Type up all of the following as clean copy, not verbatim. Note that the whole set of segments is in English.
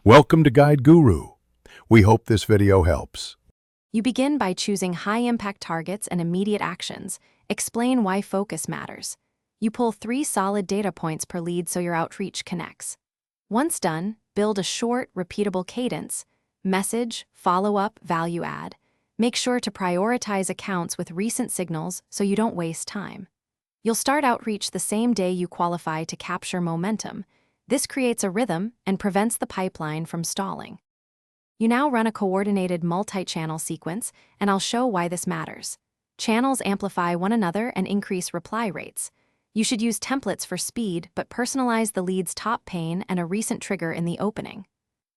Welcome to Guide Guru. We hope this video helps. You begin by choosing high-impact targets and immediate actions. Explain why focus matters. You pull 3 solid data points per lead so your outreach connects. Once done, build a short, repeatable cadence. Message, follow-up, value add. Make sure to prioritize accounts with recent signals so you don't waste time. You'll start outreach the same day you qualify to capture momentum. This creates a rhythm and prevents the pipeline from stalling. You now run a coordinated multi-channel sequence, and I'll show why this matters. Channels amplify one another and increase reply rates. You should use templates for speed, but personalize the lead's top pane and a recent trigger in the opening.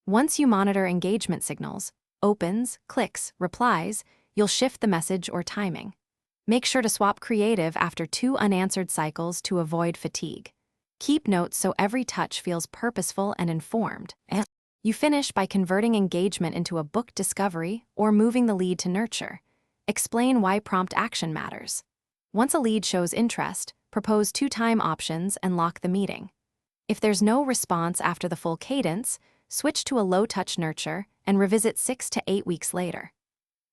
Once you monitor engagement signals, opens, clicks, replies, you'll shift the message or timing. Make sure to swap creative after 2 unanswered cycles to avoid fatigue. Keep notes so every touch feels purposeful and informed. You finish by converting engagement into a booked discovery or moving the lead to nurture. Explain why prompt action matters. Once a lead shows interest, propose 2 time options and lock the meeting. If there's no response after the full cadence, switch to a low-touch nurture and revisit 6 to 8 weeks later.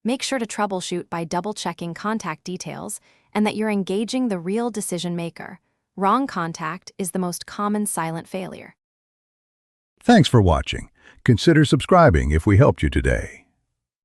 Make sure to troubleshoot by double-checking contact details and that you're engaging the real decision maker. Wrong contact is the most common silent failure. Thanks for watching. Consider subscribing if we helped you today.